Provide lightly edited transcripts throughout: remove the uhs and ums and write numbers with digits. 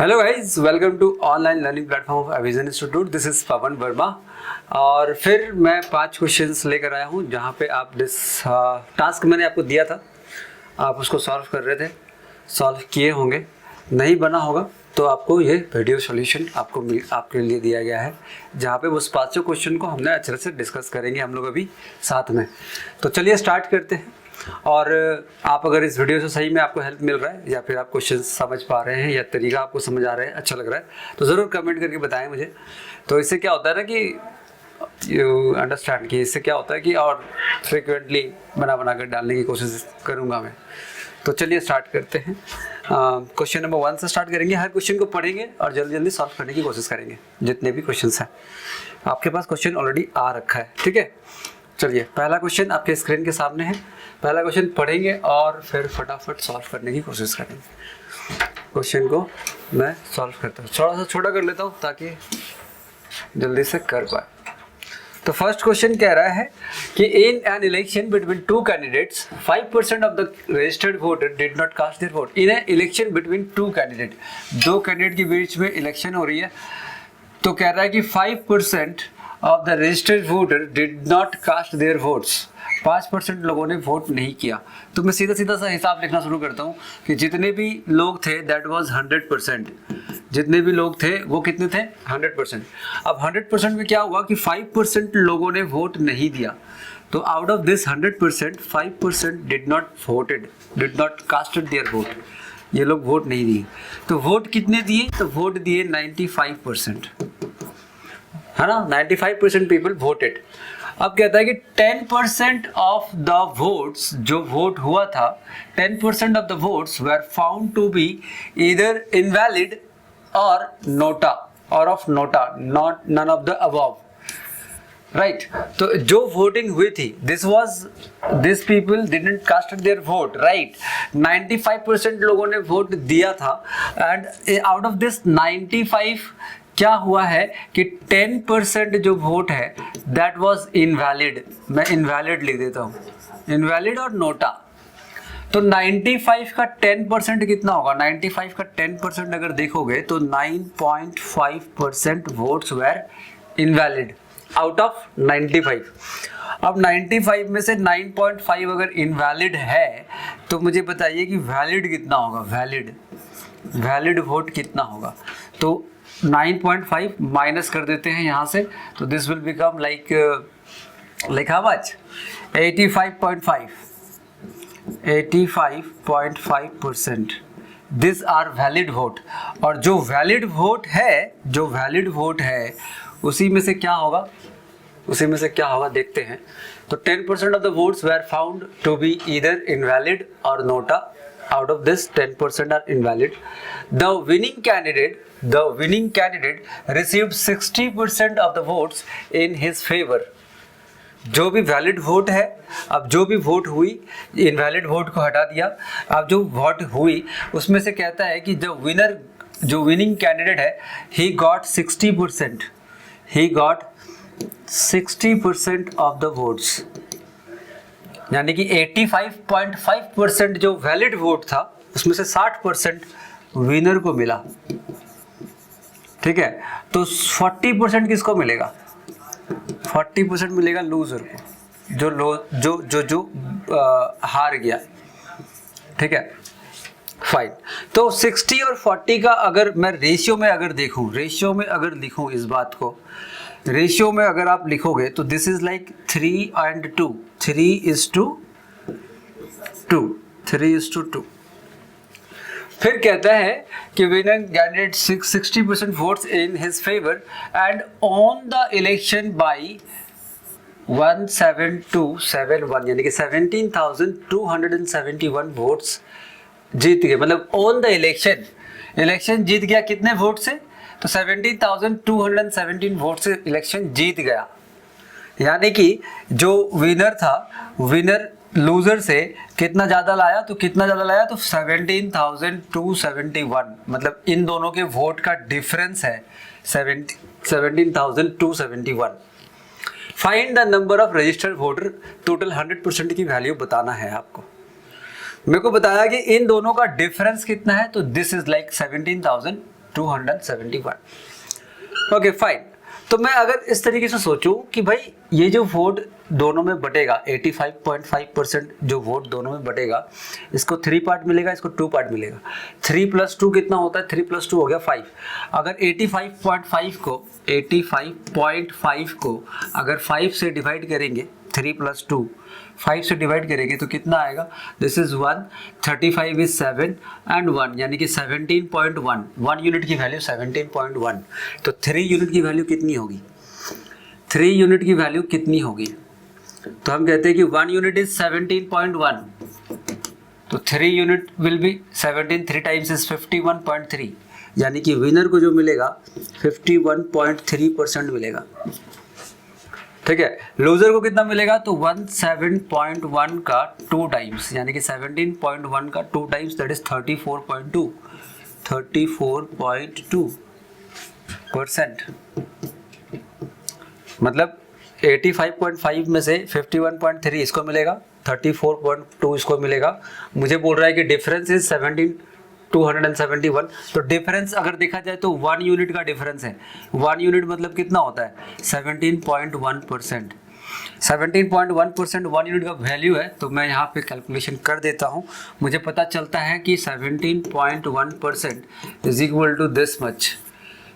Hello guys, welcome to online learning platform of अविजन institute. This is Pawan Verma और फिर मैं 5 क्वेश्चंस लेकर आया हूँ जहाँ पे आप टास्क मैंने आपको दिया था, आप उसको सॉल्व कर रहे थे, सॉल्व किए होंगे। नहीं बना होगा तो आपको ये वीडियो सॉल्यूशन आपके लिए दिया गया है, जहाँ पे उस 5 क्वेश्चन को हमने अच्छे से डिस्कस करेंगे हम लोग अभी साथ में। तो चलिए स्टार्ट करते हैं। और आप अगर इस वीडियो से सही में आपको हेल्प मिल रहा है या फिर आप क्वेश्चन समझ पा रहे हैं या तरीका आपको समझ आ रहा है, अच्छा लग रहा है, तो ज़रूर कमेंट करके बताएं मुझे। तो इससे क्या होता है ना कि यू अंडरस्टैंड कि इससे क्या होता है कि और फ्रिक्वेंटली बना कर डालने की कोशिश करूँगा मैं। तो चलिए स्टार्ट करते हैं। क्वेश्चन नंबर 1 से स्टार्ट करेंगे। हर क्वेश्चन को पढ़ेंगे और जल्दी जल्दी सॉल्व करने की कोशिश करेंगे जितने भी क्वेश्चन हैं। आपके पास क्वेश्चन ऑलरेडी आ रखा है, ठीक है। चलिए, पहला क्वेश्चन आपके स्क्रीन के सामने है। पहला क्वेश्चन पढ़ेंगे और फिर फटाफट सॉल्व करने की कोशिश करेंगे। क्वेश्चन को मैं सॉल्व करता हूँ, थोड़ा सा छोटा कर लेता हूँ ताकि जल्दी से कर पाए। तो फर्स्ट क्वेश्चन कह रहा है कि in an election between 2 candidates 5% of the registered voter did not cast their vote. In an election between 2 candidate, 2 candidate के बीच में इलेक्शन हो रही है। तो कह रहा है कि 5% of the registered voter did not cast their votes. 5% लोगों ने वोट नहीं किया। तो मैं सीधा सीधा सा हिसाब लिखना शुरू करता हूँ कि जितने भी लोग थे दैट वाज 100%। जितने भी लोग थे वो कितने थे? 100%। अब 100% में क्या हुआ कि 5% लोगों ने वोट नहीं दिया। तो out of this 100%, 5% did not voted, did not casted their vote. ये लोग वोट नहीं दिए। तो वोट कितने दिए? तो वोट दिए 95%, है ना। 95% पीपल वोटेड। अब कहता है कि 10% ऑफ द वोट्स, जो वोट हुआ था, 10% of the votes were found to be either invalid और नोटा और of NOTA, not none of the above, right. तो जो वोटिंग हुई थी, this people didn't cast their vote, right. 95% लोगों ने वोट दिया था एंड आउट ऑफ दिस 95 क्या हुआ है कि 10% जो वोट है दैट वाज इनवैलिड। मैं इनवैलिड लिख देता हूँ, इनवैलिड और नोटा। तो 95 का 10% कितना होगा? 95 का 10% अगर देखोगे तो 9.5% votes were invalid out of 95। अब 95 में से 9.5 अगर इनवैलिड है तो मुझे बताइए कि वैलिड कितना होगा? वैलिड वोट कितना होगा? तो 9.5 माइनस कर देते हैं यहाँ से, तो this will become like how much? 85.5% this are valid vote. और जो वैलिड वोट है उसी में से क्या होगा? देखते हैं। तो 10% of the votes were found to be either invalid और NOTA. Out of this 10% are invalid. The winning candidate received 60% of the votes in his favor. जो भी वैलिड वोट है, अब जो भी वोट हुई, इनवैलिड वोट को हटा दिया, अब जो वोट हुई उसमें से कहता है कि जो विनिंग कैंडिडेट है he got 60% of the votes, यानी कि 85.5% जो वैलिड वोट था उसमें से 60% विनर को मिला, ठीक है। तो 40% किसको मिलेगा? 40% मिलेगा लूजर को, जो हार गया, ठीक है। फाइन। तो 60 और 40 का अगर मैं रेशियो में अगर लिखूं इस बात को, रेशियो में अगर आप लिखोगे तो दिस इज लाइक 3 and 2, 3:2। फिर कहता है कि winner candidate 60% votes in his favor and won the election by 17271, यानी कि 17,271 वोट्स जीत गए। मतलब ऑन द इलेक्शन जीत गया कितने वोट से? तो 17,217 वोट से इलेक्शन जीत गया। यानी कि जो विनर था, विनर लूजर से कितना ज्यादा लाया? तो 17,271। मतलब इन दोनों के वोट का डिफरेंस है 17,271। Find the number of registered voter. Total 100% की वैल्यू बताना है आपको। मेरे को बताया कि इन दोनों का डिफरेंस कितना है, तो this is like 17,000 271। Okay fine. तो मैं अगर इस तरीके से सोचूं कि भाई ये जो वोट दोनों में बटेगा 85.5% जो वोट दोनों में बटेगा, इसको 3 पार्ट मिलेगा, इसको 2 पार्ट मिलेगा। 3 + 2 कितना होता है? 3 + 2 हो गया 5। अगर 85.5 को अगर 5 से डिवाइड करेंगे, 3 + 2 5 से डिवाइड करेंगे तो कितना आएगा? दिस इज 1, 35 इज 7 एंड 1, यानी कि 17.1। 1 यूनिट की वैल्यू 17.1। तो 3 यूनिट की वैल्यू कितनी होगी? 3 यूनिट की वैल्यू कितनी होगी? तो हम कहते हैं कि 1 यूनिट इज 17.1, तो 3 unit will be 17, 3 times is 51.3, यानी कि विनर को जो मिलेगा 51.3% मिलेगा। ठीक है, लूजर को कितना मिलेगा? तो 17.1 का 2 टाइम्स, यानी कि 17.1 का 2 टाइम्स, दैट इज 34.2%। मतलब 85.5 में से 51.3 इसको मिलेगा, 34.2 इसको मिलेगा। मुझे बोल रहा है कि डिफरेंस इज 17,271। तो डिफरेंस अगर देखा जाए तो 1 यूनिट का डिफरेंस है। 1 यूनिट मतलब कितना होता है? 17.1%। 17.1% 1 यूनिट का वैल्यू है। तो मैं यहाँ पे कैलकुलेशन कर देता हूँ। मुझे पता चलता है कि 17.1% is equal to this much,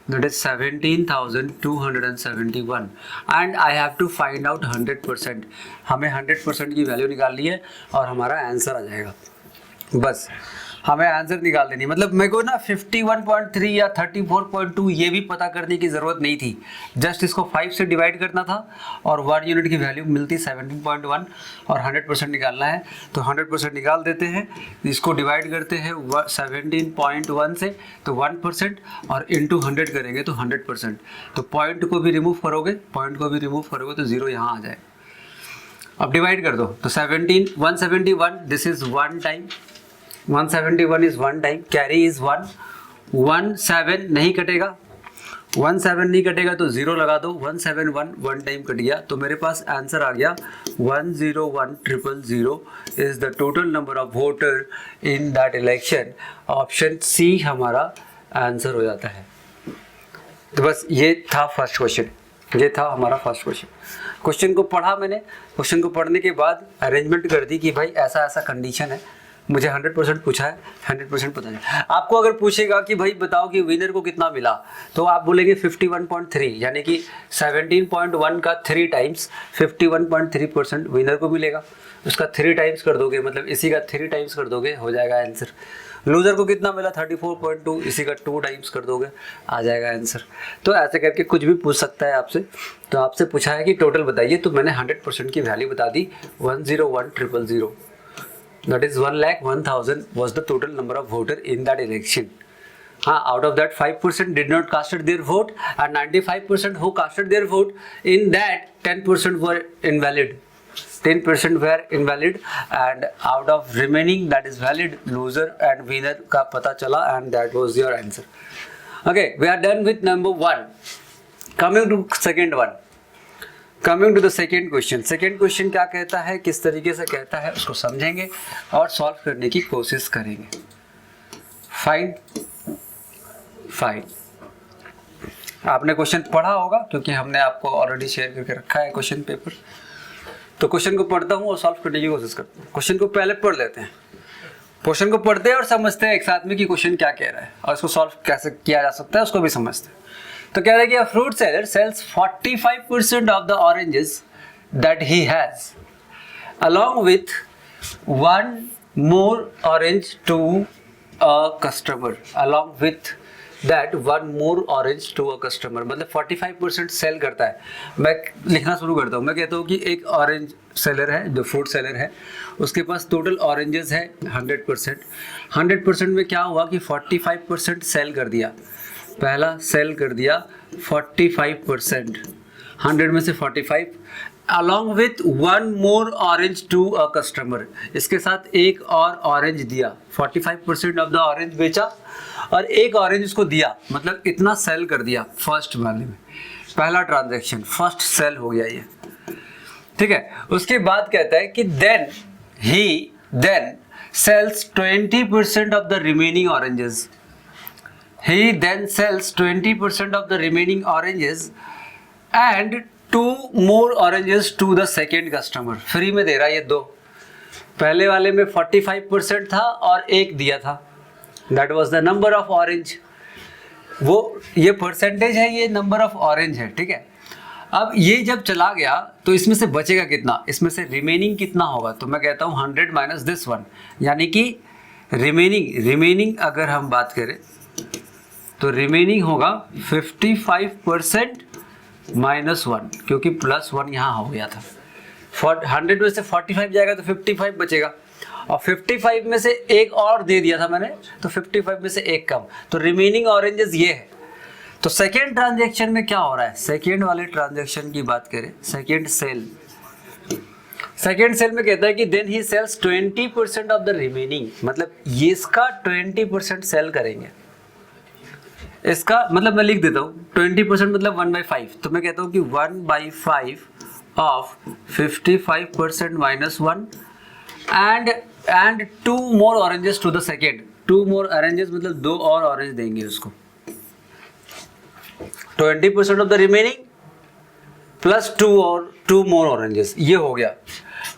that is 17,271 and I have to find out 100%। हमें 100% की वैल्यू निकालनी है और हमारा आंसर आ जाएगा। बस हमें आंसर निकाल देनी, मतलब मेरे को ना 51.3 या 34.2 ये भी पता करने की ज़रूरत नहीं थी। जस्ट इसको 5 से डिवाइड करना था और 1 यूनिट की वैल्यू मिलती 17.1 और 100% निकालना है। तो 100% निकाल देते हैं, इसको डिवाइड करते हैं 17.1 से तो 1% और इंटू 100 करेंगे तो 100%। तो पॉइंट को भी रिमूव करोगे तो 0 यहाँ आ जाए। अब डिवाइड कर दो तो 171 this is 1 time, 171 is 1 time, carry is 1, 17 नहीं कटेगा, 17 नहीं कटेगा तो 0 लगा दो, 171 1 टाइम कट गया। तो मेरे पास आंसर आ गया 101,000 is the total number of voter in that election. Option C हमारा आंसर हो जाता है। तो बस ये था फर्स्ट क्वेश्चन, ये था हमारा फर्स्ट क्वेश्चन। क्वेश्चन को पढ़ा मैंने, क्वेश्चन को पढ़ने के बाद अरेंजमेंट कर दी कि भाई ऐसा ऐसा कंडीशन है, मुझे 100% पूछा है, 100% पता नहीं। आपको अगर पूछेगा कि भाई बताओ कि विनर को कितना मिला, तो आप बोलेंगे 51.3, यानी कि 17.1 का 3 टाइम्स 51.3% विनर को मिलेगा। उसका 3 टाइम्स कर दोगे, मतलब इसी का 3 टाइम्स कर दोगे, हो जाएगा आंसर। लूजर को कितना मिला? 34.2, इसी का 2 टाइम्स कर दोगे, आ जाएगा आंसर। तो ऐसे करके कुछ भी पूछ सकता है आपसे। तो आपसे पूछा है कि टोटल बताइए, तो मैंने 100% की वैल्यू बता दी 101,000। That is 1,01,000 was the total number of voter in that election. Out of that 5% did not casted their vote and 95% who casted their vote, in that 10% were invalid. 10% were invalid and out of remaining that is valid, loser and winner का पता चला and that was your answer. Okay, we are done with number 1. Coming to second one. Coming to the second question. Second question क्या कहता है, किस तरीके से कहता है, उसको समझेंगे और सॉल्व करने की कोशिश करेंगे। फाइन, आपने क्वेश्चन पढ़ा होगा क्योंकि हमने आपको ऑलरेडी शेयर करके रखा है क्वेश्चन पेपर। तो क्वेश्चन को पढ़ता हूँ और सॉल्व करने की कोशिश करता हूँ। क्वेश्चन को पहले पढ़ लेते हैं, क्वेश्चन को पढ़ते हैं और समझते हैं एक साथ में कि क्वेश्चन क्या कह रहा है और इसको सॉल्व कैसे किया जा सकता है उसको भी समझते हैं। तो कह रहा है कि a fruit seller sells 45% of the oranges that he has along with one more orange to a customer, along with that one more orange to a customer। मतलब 45% सेल करता है। मैं लिखना शुरू करता हूँ, मैं कहता हूँ कि एक ऑरेंज सेलर है, जो फ्रूट सेलर है, उसके पास टोटल ऑरेंजेस है 100%। 100% में क्या हुआ कि 45% सेल कर दिया, पहला सेल कर दिया 45%, 100 में से 45, along with 1 more orange to a customer, इसके साथ एक और ऑरेंज दिया। 45% ऑफ द ऑरेंज बेचा और एक ऑरेंज उसको दिया, मतलब इतना सेल कर दिया फर्स्ट वाले में, पहला ट्रांजैक्शन, फर्स्ट सेल हो गया ये। ठीक है, उसके बाद कहता है कि then he sells 20% of the remaining oranges. He then sells 20% of the remaining oranges and 2 more oranges to the second customer. Free में दे रहा है ये दो. पहले वाले में 45% था और एक दिया था. That was the number of orange. वो ये परसेंटेज है, ये नंबर ऑफ ऑरेंज है. ठीक है. अब ये जब चला गया तो इसमें से बचेगा कितना, इसमें से रिमेनिंग कितना होगा. तो मैं कहता हूँ 100 माइनस दिस वन, यानी कि रिमेनिंग अगर हम बात करें तो रिमेनिंग होगा 55% माइनस 1, क्योंकि प्लस 1 यहाँ हो गया था. 100 में से 45 जाएगा तो 55 बचेगा, और 55 में से एक और दे दिया था मैंने, तो 55 में से एक कम. तो रिमेनिंग ऑरेंजेस ये है. तो सेकेंड ट्रांजैक्शन में क्या हो रहा है, सेकेंड वाले ट्रांजैक्शन की बात करें, सेकेंड सेल में कहता है कि then he sells 20% of the remaining, मतलब ये इसका 20% सेल करेंगे. इसका मतलब मैं लिख देता हूँ 20% मतलब 1/5. तो मैं कहता हूँ कि 1/5 of 55% minus 1 and 2 more oranges to the second. 2 more oranges मतलब 2 और ऑरेंज देंगे उसको. 20% of the remaining plus 2 more oranges, ये हो गया.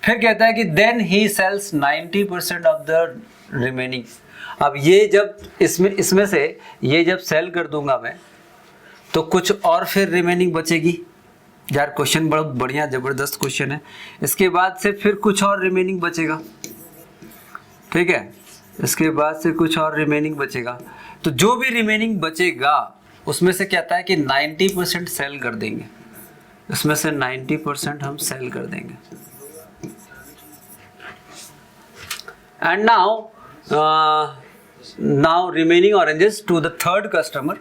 फिर कहता है कि then he sells 90% of the remaining. अब ये जब इसमें से ये जब सेल कर दूंगा मैं, तो कुछ और फिर रिमेनिंग बचेगी. यार क्वेश्चन बहुत बढ़िया जबरदस्त क्वेश्चन है. इसके बाद से फिर कुछ और रिमेनिंग बचेगा. ठीक है, इसके बाद से कुछ और रिमेनिंग बचेगा. तो जो भी रिमेनिंग बचेगा उसमें से कहता है कि 90% सेल कर देंगे. इसमें से 90% हम सेल कर देंगे. And now remaining oranges to the third customer.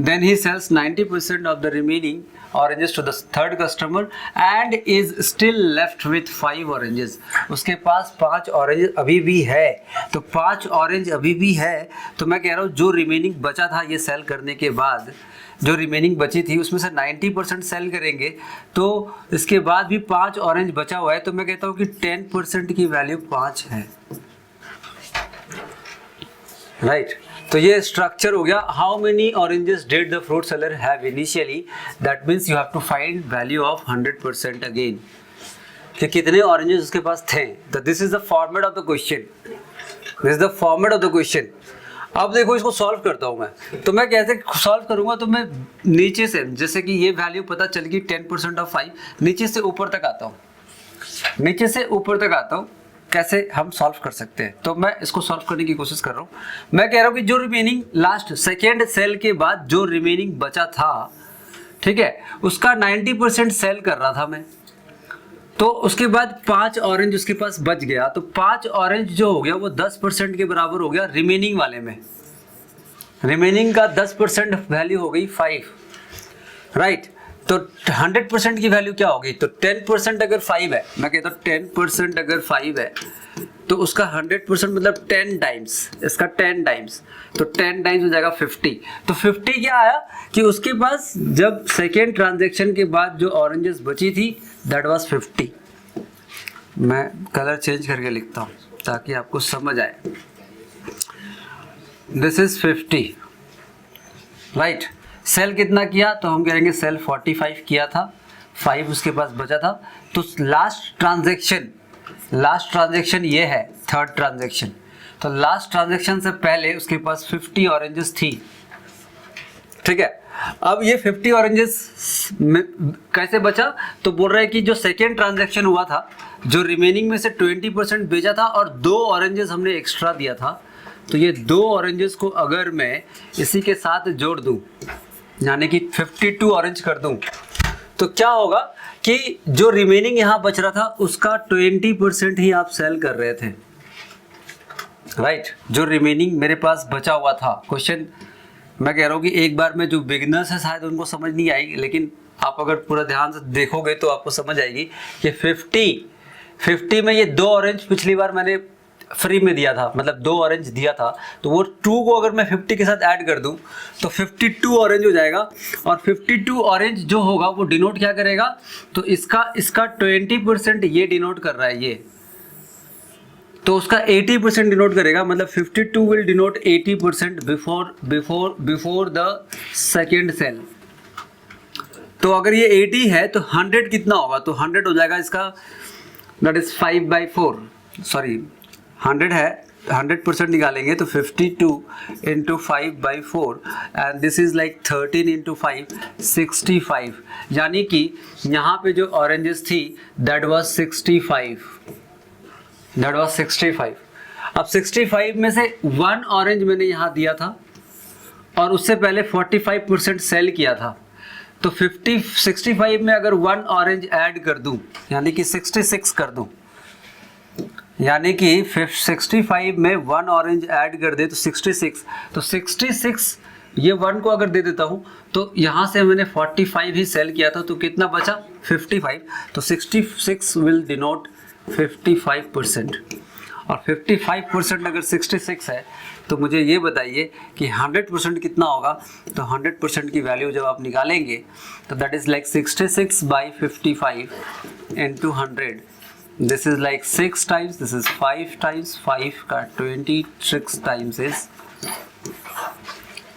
Then he sells 90% of the remaining oranges to the third customer and is still left with 5 oranges. उसके पास 5 ऑरेंज अभी भी है. तो 5 ऑरेंज अभी भी है. तो मैं कह रहा हूँ जो रिमेनिंग बचा था ये सेल करने के बाद, जो रिमेनिंग बची थी उसमें से 90% सेल करेंगे, तो इसके बाद भी 5 ऑरेंज बचा हुआ है. तो मैं कहता हूँ कि 10% की वैल्यू 5 है. राइट. तो ये स्ट्रक्चर हो गया. How many oranges did the fruit seller have initially, that means you have to find value of 100% again, कि कितने ऑरेंजेस उसके पास थे. तो this is the format of the question. This is the format of the question. अब देखो इसको solve करता हूँ मैं. तो मैं कैसे सॉल्व करूँगा, तो मैं नीचे से, जैसे कि ये वैल्यू पता चल गई 10% ऑफ 5, नीचे से ऊपर तक आता हूँ. नीचे से ऊपर तक आता हूँ. कैसे हम सॉल्व कर सकते हैं, तो मैं इसको सॉल्व करने की कोशिश कर रहा हूँ. मैं कह रहा हूँ कि जो रिमेनिंग लास्ट सेकेंड सेल के बाद जो रिमेनिंग बचा था, ठीक है, उसका 90% सेल कर रहा था मैं. तो उसके बाद 5 ऑरेंज उसके पास बच गया. तो 5 ऑरेंज जो हो गया वो 10% के बराबर हो गया रिमेनिंग वाले में. रिमेनिंग का 10% वैल्यू हो गई 5. राइट. तो 100% की वैल्यू क्या होगी, तो 10% अगर 5 है, मैं कहता हूँ 10% अगर 5 है तो उसका 100% मतलब 10 टाइम्स, इसका 10 टाइम्स, तो 10 टाइम्स हो जाएगा 50. तो 50 क्या आया कि उसके पास जब सेकेंड ट्रांजेक्शन के बाद जो ऑरेंजेस बची थी दैट वाज 50. मैं कलर चेंज करके लिखता हूँ ताकि आपको समझ आए. This is 50. राइट. सेल कितना किया, तो हम कहेंगे सेल 45 किया था, 5 उसके पास बचा था. तो लास्ट ट्रांजैक्शन ये है, थर्ड ट्रांजैक्शन. तो लास्ट ट्रांजैक्शन से पहले उसके पास 50 ऑरेंजेस थी. ठीक है. अब ये 50 ऑरेंजेस कैसे बचा, तो बोल रहा है कि जो सेकेंड ट्रांजैक्शन हुआ था, जो रिमेनिंग में से 20% बेचा था और 2 ऑरेंजेस हमने एक्स्ट्रा दिया था, तो ये 2 ऑरेंजेस को अगर मैं इसी के साथ जोड़ दूं, यानी कि 52 ऑरेंज कर दूं, तो क्या होगा कि जो रिमेनिंग यहाँ बच रहा था उसका 20% ही आप सेल कर रहे थे. राइट. जो रिमेनिंग मेरे पास बचा हुआ था, क्वेश्चन मैं कह रहा हूँ कि एक बार में जो बिगिनर्स है शायद उनको समझ नहीं आएगी, लेकिन आप अगर पूरा ध्यान से देखोगे तो आपको समझ आएगी कि 50 में ये 2 ऑरेंज पिछली बार मैंने फ्री में दिया था, मतलब 2 ऑरेंज दिया था, तो वो 2 को अगर मैं 50 के साथ ऐड कर दूं तो 52 ऑरेंज हो जाएगा. और 52 ऑरेंज जो होगा वो डिनोट क्या करेगा, तो इसका 20% ये डिनोट कर रहा है ये. तो उसका 80% डिनोट करेगा, मतलब 52 will denote 80% before the second sale. तो अगर ये 80 है तो 100 कितना होगा, तो 100 हो जाएगा इसका, दैट इज 5/4, सॉरी 100 है, 100% निकालेंगे तो 52 into 5/4 and this is like 13 into 5 65, यानी कि यहाँ पे जो ऑरेंजेस थी दैट वाज 65, दैट वाज 65। अब 65 में से 1 ऑरेंज मैंने यहाँ दिया था और उससे पहले 45% सेल किया था, तो 65 में अगर 1 ऑरेंज ऐड कर दूं यानी कि 66 कर दूं, यानी कि 65 में 1 ऑरेंज ऐड कर दे तो 66, तो 66 ये 1 को अगर दे देता हूं तो यहाँ से मैंने 45 ही सेल किया था, तो कितना बचा 55, तो 66 विल डिनोट 55%, और 55% अगर 66 है तो मुझे ये बताइए कि 100% कितना होगा। तो 100% की वैल्यू जब आप निकालेंगे तो that is like 66/55 into 100, this is like 6 times, this is 5 times, 5 का 26 टाइम्स इज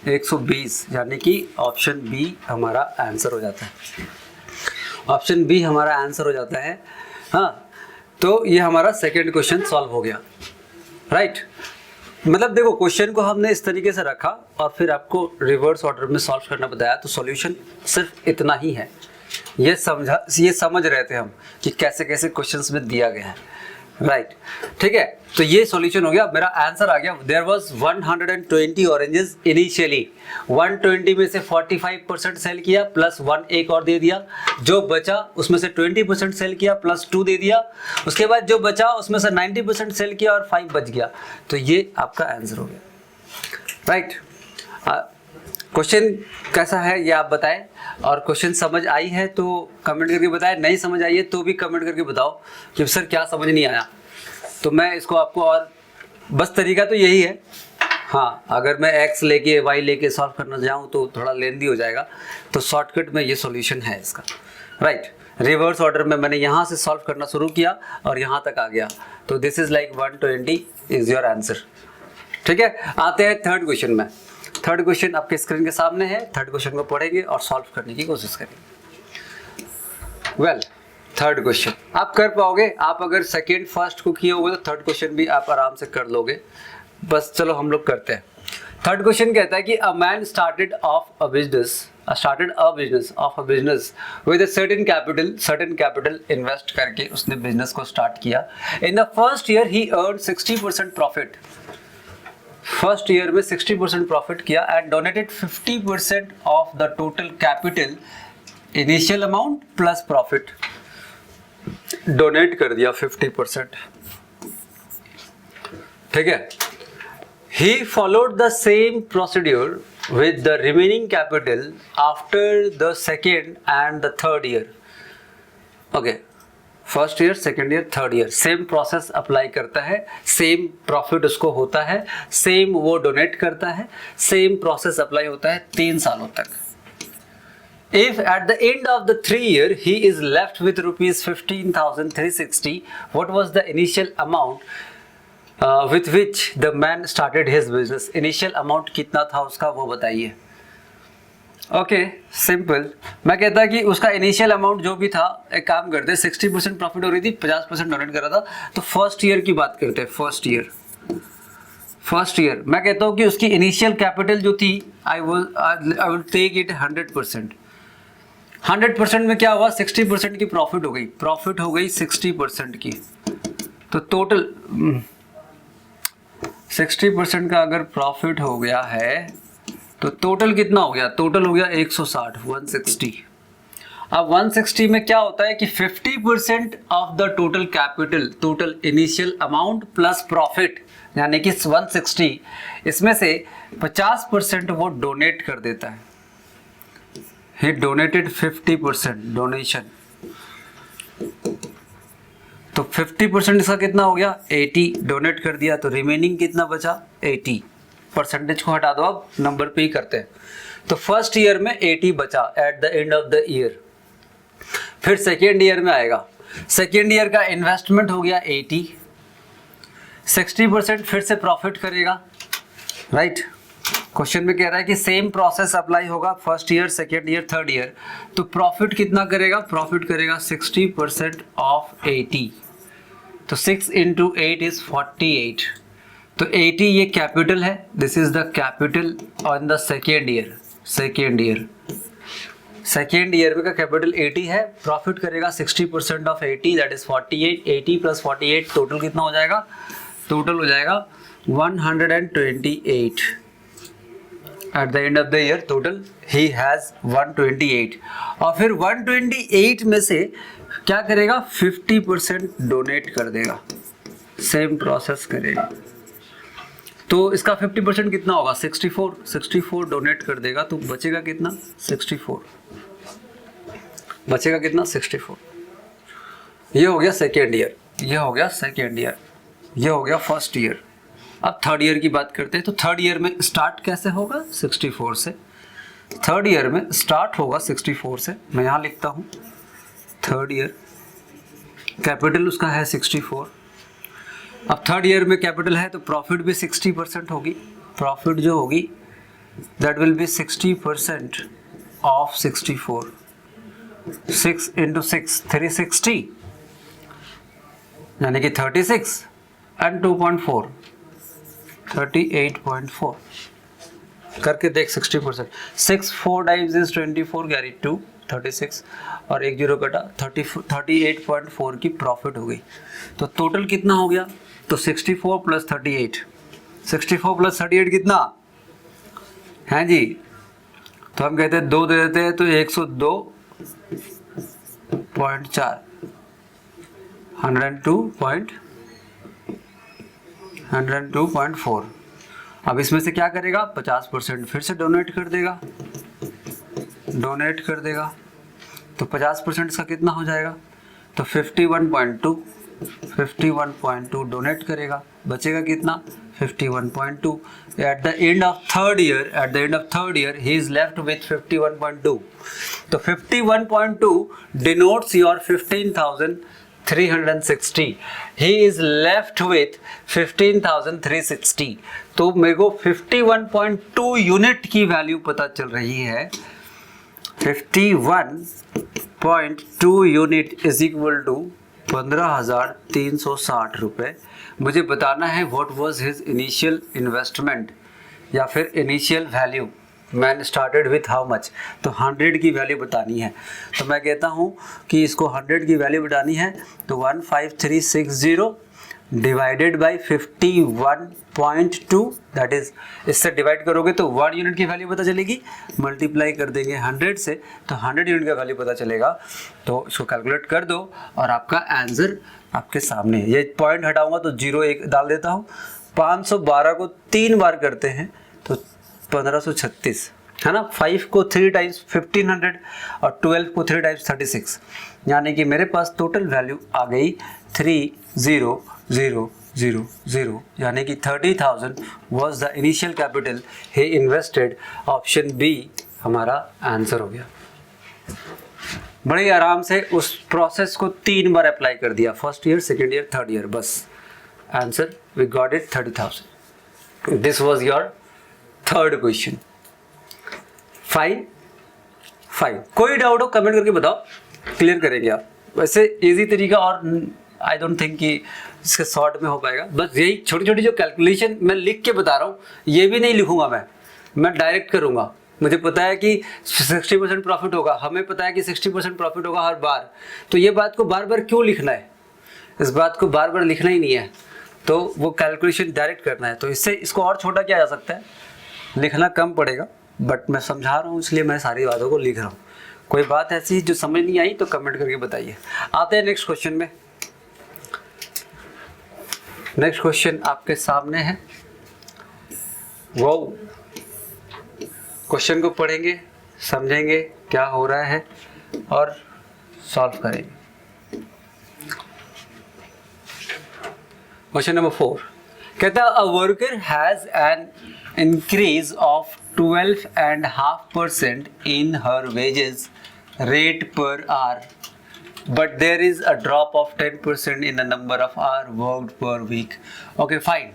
120, यानी कि ऑप्शन बी हमारा आंसर हो जाता है, ऑप्शन बी हमारा आंसर हो जाता है। हाँ, तो ये हमारा सेकेंड क्वेश्चन सॉल्व हो गया, राइट। मतलब देखो क्वेश्चन को हमने इस तरीके से रखा और फिर आपको रिवर्स ऑर्डर में सॉल्व करना बताया, तो सॉल्यूशन सिर्फ इतना ही है। ये समझ रहे थे हम कि कैसे कैसे क्वेश्चंस में दिया गया है, राइट। ठीक है, तो ये सॉल्यूशन हो गया, मेरा आंसर आ गया। देयर वाज 120 ऑरेंजेस इनिशियली, 120 में से 45% सेल किया प्लस 1 एक और दे दिया, जो बचा उसमें से 20% सेल किया प्लस 2 दे दिया, उसके बाद जो बचा उसमें से 90% सेल किया और 5 बच गया, तो ये आपका आंसर हो गया, राइट। क्वेश्चन कैसा है ये आप बताएं, और क्वेश्चन समझ आई है तो कमेंट करके बताएं, नहीं समझ आई है तो भी कमेंट करके बताओ कि सर क्या समझ नहीं आया, तो मैं इसको आपको, और बस तरीका तो यही है। हाँ, अगर मैं x लेके y लेके सॉल्व करना जाऊँ तो थोड़ा लेंदी हो जाएगा, तो शॉर्टकट में ये सॉल्यूशन है इसका, राइट। रिवर्स ऑर्डर में मैंने यहाँ से सॉल्व करना शुरू किया और यहाँ तक आ गया, तो this is like 120 is your answer. ठीक है, आते हैं थर्ड क्वेश्चन में। थर्ड क्वेश्चन आपके स्क्रीन के सामने है, थर्ड क्वेश्चन को पढ़ेंगे और सॉल्व करने की कोशिश करेंगे। वेल, थर्ड क्वेश्चन आप कर पाओगे, आप अगर सेकेंड फर्स्ट को किए होगे तो थर्ड क्वेश्चन भी आप आराम से कर लोगे। बस चलो हम लोग करते हैं। थर्ड क्वेश्चन कहता है कि a man started a business with a certain capital invest करके उसने बिजनेस को स्टार्ट किया। In the first year he earn 60% profit, first year में 60% प्रॉफिट किया and donated 50% of the total capital, initial amount plus profit, donate कर दिया 50%। ठीक है, he followed the same procedure with the remaining capital after the second and the third year. Okay, first year, second year, third year same process apply करता है, same profit उसको होता है, same वो डोनेट करता है, सेम प्रोसेस अप्लाई होता है 3 सालों तक। If at the end of the 3 year he is left with rupees 15,360, what was the initial amount with which the man started his business? Initial amount कितना था उसका वो बताइए। Okay, simple. मैं कहता कि उसका इनिशियल अमाउंट जो भी था, एक काम करते, 60% प्रॉफिट हो रही थी, 50% डोनेट कर रहा था, तो फर्स्ट ईयर की बात करते हैं। फर्स्ट ईयर मैं कहता हूँ कि उसकी इनिशियल कैपिटल जो थी, आई विल टेक इट 100%। 100% में क्या हुआ, 60% की प्रॉफिट हो गई 60% की, तो टोटल 60% का अगर प्रॉफिट हो गया है तो टोटल कितना हो गया, टोटल हो गया 160, 160। अब 160 में क्या होता है कि 50% of the total capital, total initial amount plus profit, यानी कि 160, इसमें से 50% वो डोनेट कर देता है। ही डोनेटेड 50% डोनेशन, तो 50% इसका कितना हो गया, 80 डोनेट कर दिया, तो रिमेनिंग कितना बचा, 80। परसेंटेज को हटा दो, अब नंबर पे ही करते हैं। तो फर्स्ट ईयर में 80 बचा at the end of the year. फिर सेकेंड ईयर में आएगा, सेकेंड ईयर का इन्वेस्टमेंट हो गया 80, 60% फिर से प्रॉफिट करेगा, राइट। क्वेश्चन में कह रहा है कि सेम प्रोसेस अप्लाई होगा first year, second year, third year, तो प्रॉफिट कितना करेगा? प्रॉफिट करेगा 60% ऑफ 80, तो 6 इंटू 8 इज 48, तो 80 ये कैपिटल है, this is the capital on the second year. Second year में का कैपिटल 80 है, प्रॉफिट करेगा 60% of 80 that is 48, 80 plus 48 total कितना हो जाएगा? टोटल हो जाएगा 128। At the end of the year total he has 128, और फिर 128 में से क्या करेगा? 50% डोनेट कर देगा, सेम प्रोसेस करेगा। तो इसका 50% कितना होगा? 64 डोनेट कर देगा, तो बचेगा कितना? 64 बचेगा कितना? 64। ये हो गया सेकेंड ईयर, ये हो गया सेकेंड ईयर, ये हो गया फर्स्ट ईयर। अब थर्ड ईयर की बात करते हैं, तो थर्ड ईयर में स्टार्ट कैसे होगा? 64 से। थर्ड ईयर में स्टार्ट होगा 64 से, मैं यहाँ लिखता हूँ थर्ड ईयर, कैपिटल उसका है 64। अब थर्ड ईयर में कैपिटल है तो प्रॉफिट भी 60% होगी, प्रॉफिट जो होगी that will be 60% of 64, 6 into 6 360, यानी कि 36 एंड 2.4 38.4 करके देख 60%, 6 4 टाइम्स इज 24 कैरी 2 36 और एक जीरो कटा 38.4 की प्रॉफिट हो गई। तो टोटल कितना हो गया? तो 64 प्लस 38, 64 प्लस 38 कितना है जी? तो हम कहते हैं 2 दे देते हैं, तो 102.4 102.4। अब इसमें से क्या करेगा? 50% फिर से डोनेट कर देगा, तो 50% इसका कितना हो जाएगा? तो 51.2 डोनेट करेगा, बचेगा कितना? 51.2। At the end of third year he is left with 51.2, तो 51.2 denotes your 15,360, he is left with 15,360। तो मेरे को 51.2 यूनिट की वैल्यू पता चल रही है, 51.2 यूनिट इज इक्वल टू 15,360 रुपये। मुझे बताना है what was his initial investment या फिर initial value. Man started with how much, तो 100 की वैल्यू बतानी है। तो मैं कहता हूँ कि इसको 100 की वैल्यू बतानी है, तो 15360 डिवाइडेड बाई 51.2, दैट इज, इससे डिवाइड करोगे तो 1 यूनिट की वैल्यू पता चलेगी, मल्टीप्लाई कर देंगे 100 से तो 100 यूनिट का वैल्यू पता चलेगा। तो इसको कैलकुलेट कर दो और आपका आंसर आपके सामने। ये पॉइंट हटाऊंगा तो 0 1 डाल देता हूँ। 512 को 3 बार करते हैं तो 1536 है ना। 5 को 3 टाइम्स 1500 और 12 को 3 टाइम्स 36, यानी कि मेरे पास टोटल वैल्यू आ गई 30,000, यानी कि 30,000 was the initial capital he invested. Option B हमारा आंसर हो गया। बड़े आराम से उस प्रोसेस को 3 बार अप्लाई कर दिया, first year, second year, third year, बस answer we got it 30,000। This was your third question. Fine. कोई डाउट हो कमेंट करके बताओ, क्लियर करेंगे आप। वैसे इजी तरीका और आई डोंट थिंक कि इसके शॉर्ट में हो पाएगा। बस यही छोटी छोटी जो कैलकुलेशन मैं लिख के बता रहा हूँ, ये भी नहीं लिखूंगा मैं डायरेक्ट करूँगा। मुझे पता है कि 60% प्रॉफिट होगा, हमें पता है कि 60% प्रॉफिट होगा हर बार, तो ये बात को बार बार क्यों लिखना है? इस बात को बार बार लिखना ही नहीं है, तो वो कैलकुलेशन डायरेक्ट करना है। तो इससे इसको और छोटा किया जा सकता है, लिखना कम पड़ेगा, बट मैं समझा रहा हूँ इसलिए मैं सारी बातों को लिख रहा हूँ। कोई बात ऐसी जो समझ नहीं आई तो कमेंट करके बताइए। आते हैं नेक्स्ट क्वेश्चन में। नेक्स्ट क्वेश्चन आपके सामने है, वो क्वेश्चन को पढ़ेंगे, समझेंगे क्या हो रहा है और सॉल्व करेंगे। क्वेश्चन नंबर 4 कहता है a worker has an increase of 12.5% in her wages rate per hour but there is a drop of 10% in the number of hour worked per week. Okay, fine.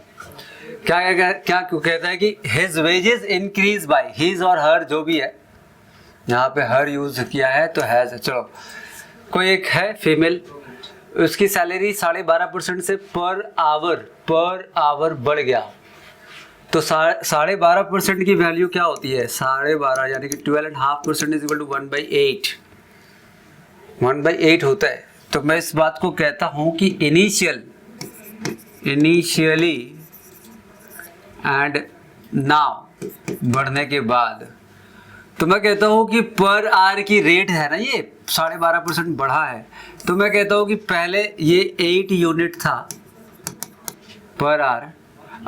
क्या क्यों कहता है कि his wages increase by, his और her जो भी है, यहाँ पे हर यूज किया है तो हैज है। चलो कोई एक है फीमेल, उसकी सैलरी 12.5% से पर आवर बढ़ गया, तो 12.5% की वैल्यू क्या होती है? 12.5 यानी कि 12.5% इज इक्वल टू 1/8, 1/8 होता है। तो मैं इस बात को कहता हूं कि इनिशियली एंड नाउ, बढ़ने के बाद, तो मैं कहता हूँ कि पर आवर की रेट है ना, ये 12.5% बढ़ा है, तो मैं कहता हूँ कि पहले ये 8 यूनिट था पर आवर,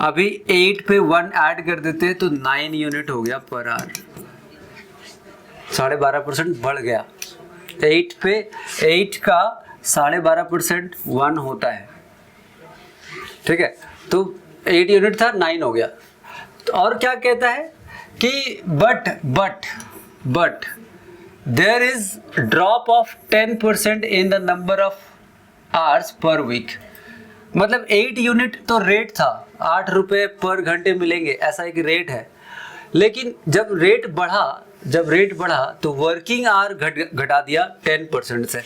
अभी 8 पे 1 ऐड कर देते हैं तो 9 यूनिट हो गया पर आवर, 12.5% बढ़ गया। 8 पे 8 का 12.5% 1 होता है, ठीक है, तो 8 यूनिट था 9 हो गया। तो और क्या कहता है कि but there is drop of 10% in the number of hours per week. मतलब 8 यूनिट तो रेट था, 8 रुपये पर घंटे मिलेंगे, ऐसा एक रेट है, लेकिन जब रेट बढ़ा तो वर्किंग आवर घटा दिया 10% से,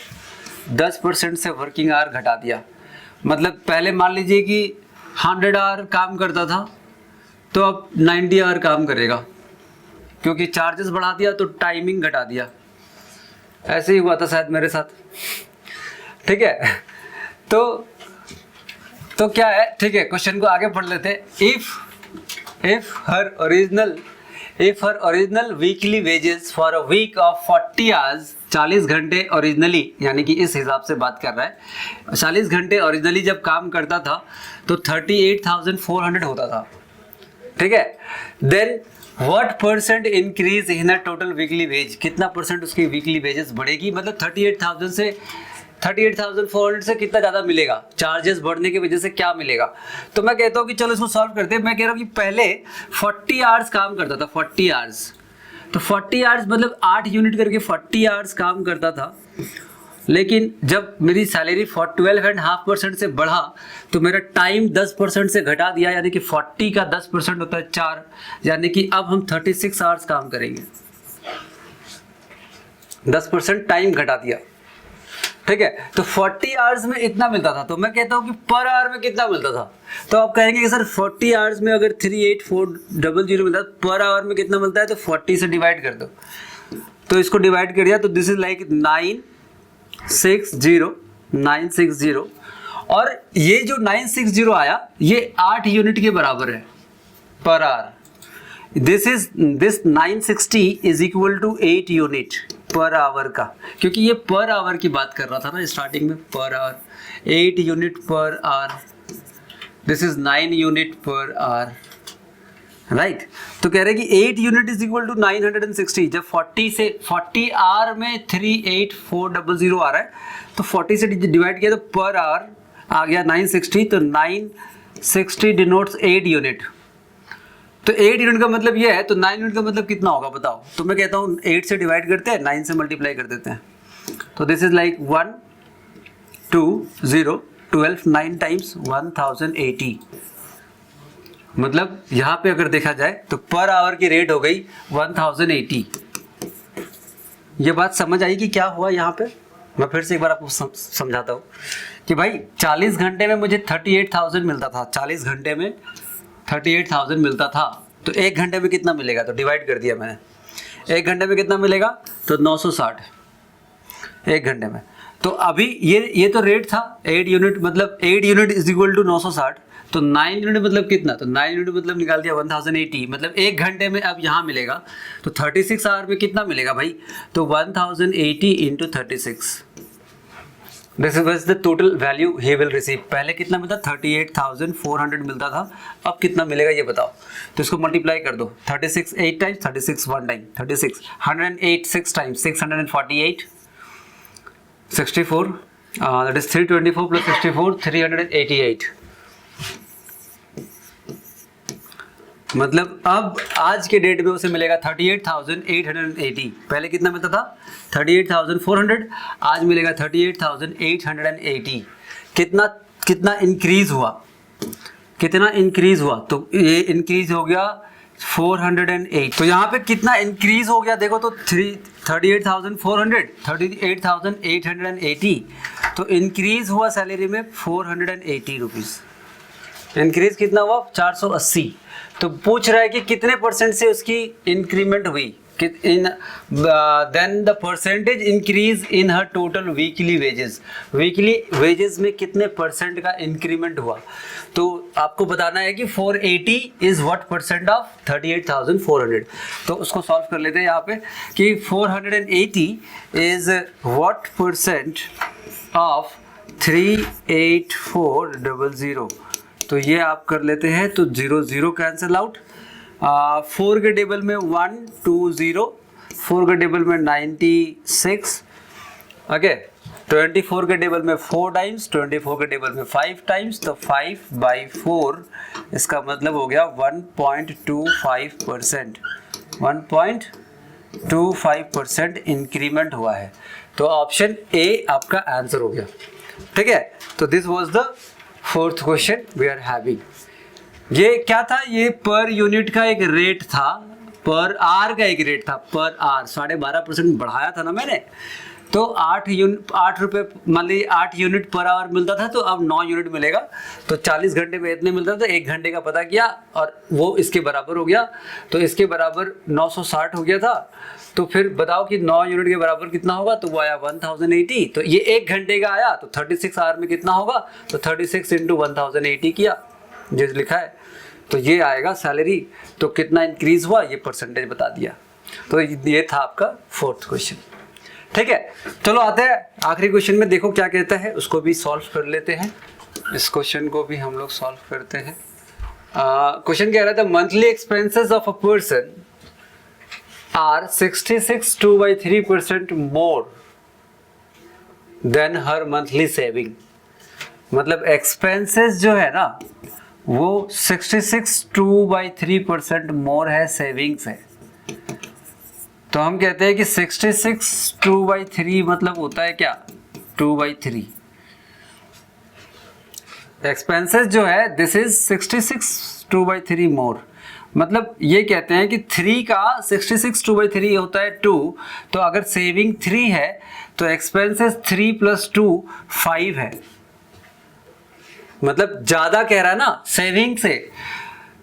10% से वर्किंग आवर घटा दिया। मतलब पहले मान लीजिए कि 100 आवर काम करता था, तो अब 90 आवर काम करेगा, क्योंकि चार्जेस बढ़ा दिया तो टाइमिंग घटा दिया। ऐसे ही हुआ था शायद मेरे साथ, ठीक है। तो क्या है, ठीक है, क्वेश्चन को आगे पढ़ लेते हैं। If her original weekly wages for a week of 40 hours, 40 घंटे ओरिजिनली, यानी कि इस हिसाब से बात कर रहा है, 40 घंटे ओरिजिनली जब काम करता था तो 38,400 होता था, ठीक है। Then what percent increase in a total weekly wage, कितना परसेंट उसकी वीकली वेजेस बढ़ेगी, मतलब 38,000 से 38,400 से कितना ज़्यादा मिलेगा, चार्जेस बढ़ने की वजह से क्या मिलेगा। तो मैं कहता हूँ कि चलो इसको सॉल्व करते हैं। मैं कह रहा हूँ कि पहले 40 आवर्स काम करता था, 40 आवर्स, तो 40 आवर्स मतलब 8 यूनिट करके 40 आवर्स काम करता था, लेकिन जब मेरी सैलरी 12.5% से बढ़ा तो मेरा टाइम 10% से घटा दिया, यानी कि 40 का 10% होता है 4, यानी कि अब हम 36 आवर्स काम करेंगे, 10% टाइम घटा दिया, ठीक है। तो 40 आवर्स में इतना मिलता था, तो मैं कहता हूँ कि पर आवर में कितना मिलता था। तो आप कहेंगे कि सर 40 आवर्स में अगर 38400 मिलता है, पर आवर में कितना मिलता है, तो 40 से डिवाइड कर दो। तो इसको डिवाइड कर दिया तो दिस इज लाइक 960, और ये जो 960 आया ये 8 यूनिट के बराबर है per hour. This 960 is equal to 8 unit per hour का, क्योंकि ये पर आवर की बात कर रहा था ना स्टार्टिंग में, per hour 8 unit per hour, this is 9 unit per our, right. तो कह रहे हैं कि 8 यूनिट इज इक्वल टू 960। जब 40 आवर में 38400 आ रहा है, तो 40 से डिवाइड किया तो पर आवर आ गया 960, तो 960 डिनोट्स 8 यूनिट। तो 8 यूनिट का मतलब ये है, तो 9 यूनिट का मतलब कितना होगा बताओ। तो मैं कहता हूँ 8 से डिवाइड करते हैं, 9 से मल्टीप्लाई कर देते हैं, तो दिस इज लाइक 1 2 0 12 9 टाइम्स 1080। मतलब यहाँ पे अगर देखा जाए तो पर आवर की रेट हो गई 1080। ये बात समझ आई कि क्या हुआ यहाँ पे। मैं फिर से एक बार आपको समझाता हूँ कि भाई 40 घंटे में मुझे 38,000 मिलता था, 40 घंटे में 38,000 मिलता था, तो 1 घंटे में कितना मिलेगा, तो डिवाइड कर दिया मैंने, 1 घंटे में कितना मिलेगा, तो 960 1 घंटे में। तो अभी ये तो रेट था 8 यूनिट, मतलब 8 यूनिट इज इक्वल टू 960, तो 9 यूनिट मतलब कितना, तो 9 यूनिट मतलब निकाल दिया 1080, मतलब 1 घंटे में अब यहाँ मिलेगा, तो 36 आवर में कितना मिलेगा भाई, तो 1080 into 36, this is the total value he will receive. पहले कितना मिलता, 38,400 मिलता था, अब कितना मिलेगा ये बताओ। तो इसको मल्टीप्लाई कर दो, 36 8 times, 36 1 time, 36 108 6 times, 648 64, that is 324 plus 64 388। मतलब अब आज के डेट में उसे मिलेगा 38,880। पहले कितना मिलता था 38,400, आज मिलेगा 38,880। कितना कितना इंक्रीज हुआ, कितना इंक्रीज हुआ? तो ये इंक्रीज हो गया 408। तो यहाँ पे कितना इंक्रीज हो गया देखो तो 38,400, 38,880। तो इंक्रीज हुआ सैलरी में 480 रुपीज़। इंक्रीज कितना हुआ 480। तो पूछ रहा है कि कितने परसेंट से उसकी इंक्रीमेंट हुई, then the percentage increase in her total weekly wages. Weekly wages में कितने परसेंट का इंक्रीमेंट हुआ? तो आपको बताना है कि 480 इज व्हाट परसेंट ऑफ 38,400। तो उसको सॉल्व कर लेते हैं यहाँ पे कि 480 इज व्हाट परसेंट ऑफ 38400। तो ये आप कर लेते हैं तो 0 0 कैंसिल आउट। 4 के टेबल में 1 2 0, 4 के टेबल में 96, ओके। 24 के टेबल में 4 टाइम्स, 24 के टेबल में 5 टाइम्स, तो 5/4 इसका मतलब हो गया 1.25%। 1.25% इंक्रीमेंट हुआ है। तो ऑप्शन ए आपका आंसर हो गया, ठीक है। तो this was the fourth question we are having. ये क्या था? ये पर यूनिट का एक रेट था, पर आर का एक रेट था, पर आर 12.5% बढ़ाया था ना मैंने। तो 8 रुपये मान लीजिए 8 यूनिट पर आवर मिलता था, तो अब 9 यूनिट मिलेगा। तो 40 घंटे में इतने मिलता था, तो 1 घंटे का पता किया और वो इसके बराबर हो गया। तो इसके बराबर 960 हो गया था। तो फिर बताओ कि 9 यूनिट के बराबर कितना होगा? तो वो आया 1080। तो ये 1 घंटे का आया, तो 36 आवर में कितना होगा? तो 36 इंटू 1080 किया, जो लिखा है। तो ये आएगा सैलरी। तो कितना इंक्रीज हुआ ये परसेंटेज बता दिया। तो ये था आपका फोर्थ क्वेश्चन, ठीक है। चलो आते हैं आखिरी क्वेश्चन में, देखो क्या कहता है, उसको भी सॉल्व कर लेते हैं। इस क्वेश्चन को भी हम लोग सॉल्व करते हैं। क्वेश्चन कह रहा था monthly expenses of a person are 66 2/3% more than her monthly saving. मतलब एक्सपेंसेस जो है ना वो 66 2/3% मोर है सेविंग से। तो हम कहते हैं कि 66 2/3 मतलब होता है क्या? 2/3। एक्सपेंसेस जो है दिस इज 66 2/3 मोर। मतलब ये कहते हैं कि 3 का 66 2/3 होता है 2। तो अगर सेविंग 3 है तो एक्सपेंसेस 3 + 2 5 है। मतलब ज्यादा कह रहा है ना सेविंग से।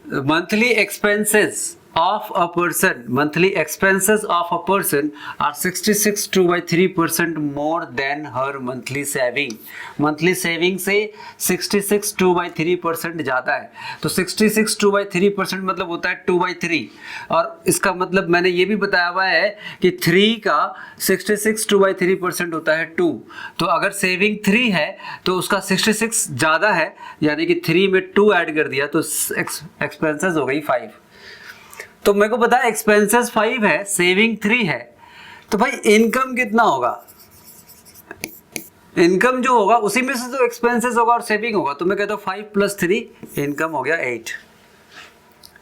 Monthly expenses of a person, monthly expenses of a person are 66 2/3% more than her monthly saving. monthly saving से 66 2/3% ज़्यादा है। तो 66 2/3% मतलब होता है 2/3। और इसका मतलब मैंने ये भी बताया हुआ है कि 3 का 66 2/3% होता है 2। तो अगर सेविंग 3 है तो उसका 66 ज़्यादा है, यानी कि 3 में 2 ऐड कर दिया तो एक्सपेंसेस हो गई 5। तो मेरे को पता है एक्सपेंसेस 5 है, सेविंग 3 है। तो भाई इनकम कितना होगा? इनकम जो होगा उसी में से तो एक्सपेंसेस होगा और सेविंग होगा। तो मैं कहता हूँ 5 + 3 इनकम हो गया 8।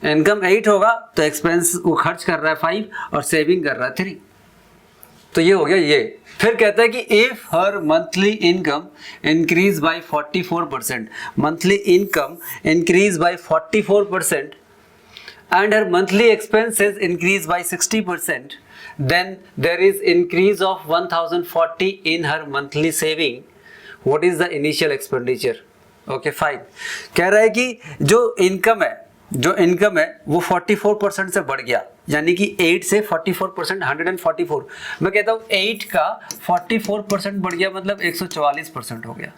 इनकम 8 होगा तो एक्सपेंस वो खर्च कर रहा है 5 और सेविंग कर रहा है 3। तो ये हो गया ये। फिर कहता है कि if her monthly income increase by 44%, monthly income increase by 44% and her monthly expenses increase by 60%, then there is increase of 1040 in her monthly saving. What is the initial expenditure? Okay, fine. कह रहा है कि जो income है वो 44% से बढ़ गया, यानी कि 8 से 44%, 144। मैं कहता हूँ 8 का 44% बढ़ गया मतलब 144% हो गया।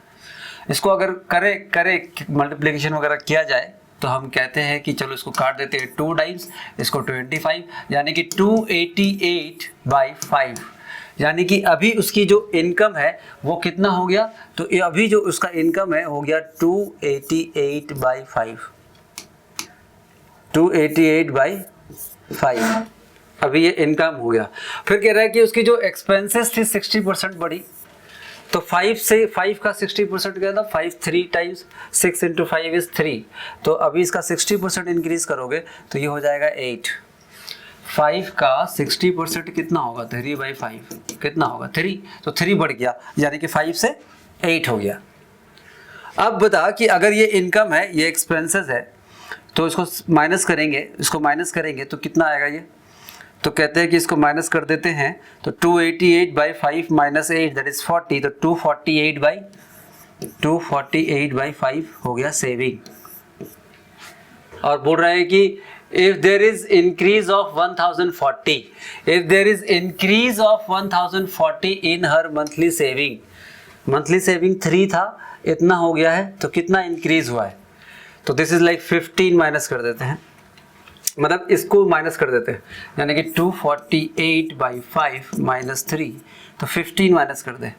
इसको अगर करे मल्टीप्लिकेशन वगैरह किया जाए तो हम कहते हैं कि चलो इसको काट देते हैं 2 टाइम्स, इसको 25, यानी कि 288/5। यानी कि अभी उसकी जो इनकम है वो कितना हो गया? तो अभी जो उसका इनकम है हो गया 288/5। 288/5 अभी ये इनकम हो गया। फिर कह रहा है कि उसकी जो एक्सपेंसेस थी 60% बढ़ी। तो 5 से 5 का 60% क्या था, 5 3 टाइम्स 6 इंटू 5 इज 3। तो अभी इसका 60% इंक्रीज करोगे तो ये हो जाएगा 8। 5 का 60% कितना होगा, 3/5 कितना होगा 3, तो 3 बढ़ गया, यानी कि 5 से 8 हो गया। अब बता कि अगर ये इनकम है, ये एक्सपेंसेस है, तो इसको माइनस करेंगे तो कितना आएगा ये, तो कहते हैं कि इसको माइनस कर देते हैं, तो 288/5 माइनस 8 दैट इज 40, तो 248/5 हो गया सेविंग। और बोल रहे हैं कि if there is increase of 1040 in her monthly saving 3 था, इतना हो गया है, तो कितना इंक्रीज हुआ है, तो दिस इज लाइक 15 माइनस कर देते हैं, मतलब इसको माइनस कर देते हैं, यानी कि 248/5 माइनस 3, तो 15 माइनस कर दे,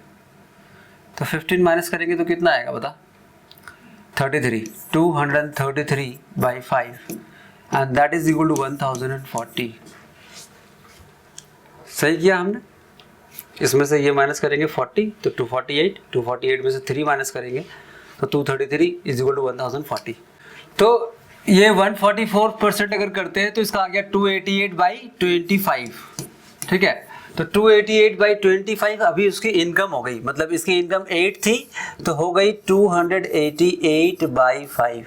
तो 15 माइनस करेंगे तो कितना आएगा बता, 33, 233/5 and that is equal to 1040। सही किया हमने, इसमें से ये माइनस करेंगे 40, तो 248 में से 3 माइनस करेंगे तो 233 इज इक्वल टू 1040। तो ये 144% अगर करते हैं तो इसका आ गया 288/25, ठीक है। तो 288/25 अभी उसकी इनकम हो गई, मतलब इसकी इनकम 8 थी तो हो गई 288/5।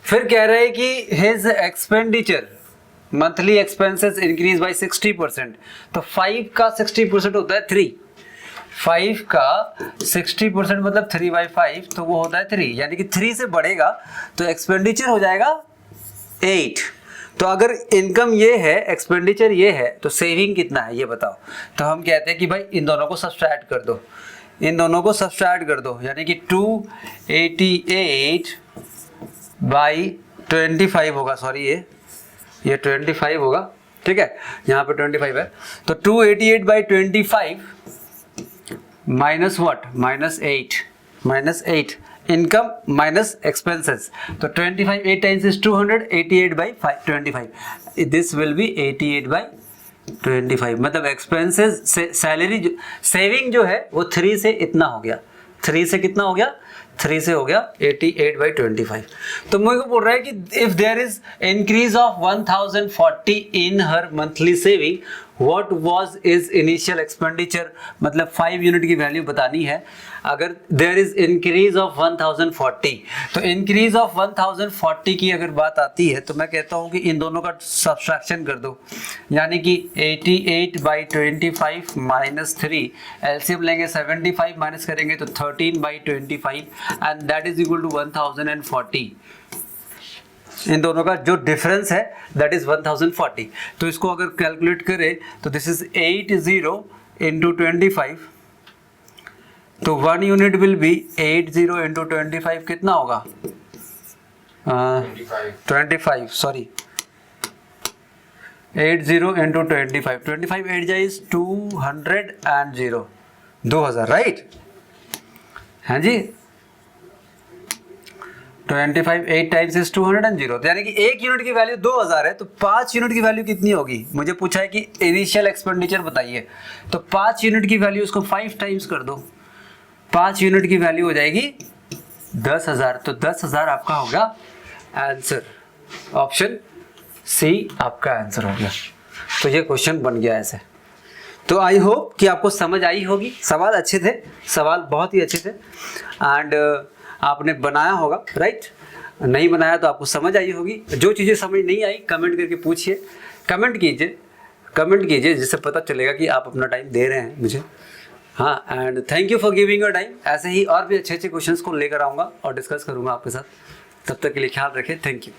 फिर कह रहे हैं कि his expenditure monthly expenses increase by 60%, तो 5 का 60% होता है 3, 5 का 60% मतलब 3/5, तो वो होता है 3, यानी कि 3 से बढ़ेगा तो एक्सपेंडिचर हो जाएगा 8। तो अगर इनकम ये है, एक्सपेंडिचर ये है, तो सेविंग कितना है ये बताओ। तो हम कहते हैं कि भाई इन दोनों को सब्सट्रैक्ट कर दो, यानी कि 288/25 होगा, सॉरी ये 25 होगा, ठीक है, यहाँ पे 25 है, तो 288/25 minus what, minus 8 income minus expenses, तो 25 8 times is 200, 88/25, this will be 88/25, मतलब एक्सपेंसेस से सैलरी सेविंग जो है वो 3 से इतना हो गया, 3 से कितना हो गया, 3 से हो गया 88/25। तो मुझे को बोल रहा है कि if there is increase of 1040 in her monthly saving, what was is initial expenditure, मतलब 5 यूनिट की वैल्यू बतानी है। अगर देयर इज इंक्रीज ऑफ 1040, तो इंक्रीज ऑफ 1040 की अगर बात आती है तो मैं कहता हूँ कि इन दोनों का सब्सट्रैक्शन कर दो, यानी कि 88/25 माइनस 3, एलसीएम लेंगे 75 माइनस करेंगे तो 13/25 and that is equal to 1040। इन दोनों का जो डिफरेंस है दैट इज 1040। तो इसको अगर कैलकुलेट करें तो दिस इज 80 इंटू 25, तो 1 यूनिट विल बी 80 इंटू 25 कितना होगा, 25 सॉरी 80 इंटू 25 8 जाइज 200 एंड 0 2000, राइट, हाँ जी, 25 8 टाइम्स इज 200 एंड 0, यानी कि 1 यूनिट की वैल्यू 2000 है, तो 5 यूनिट की वैल्यू कितनी होगी, मुझे पूछा है कि इनिशियल एक्सपेंडिचर बताइए, तो 5 यूनिट की वैल्यू उसको 5 टाइम्स कर दो, 5 यूनिट की वैल्यू हो जाएगी 10,000, तो 10,000 आपका होगा आंसर, ऑप्शन सी आपका आंसर हो गया। तो ये क्वेश्चन बन गया ऐसे। तो आई होप कि आपको समझ आई होगी, सवाल अच्छे थे, सवाल बहुत ही अच्छे थे एंड आपने बनाया होगा, राइट, नहीं बनाया तो आपको समझ आई होगी। जो चीज़ें समझ नहीं आई कमेंट करके पूछिए, कमेंट कीजिए जिससे पता चलेगा कि आप अपना टाइम दे रहे हैं मुझे। हाँ, and thank you for giving your time. ऐसे ही और भी अच्छे अच्छे क्वेश्चंस को लेकर आऊँगा और डिस्कस करूँगा आपके साथ। तब तक के लिए ख्याल रखें, थैंक यू।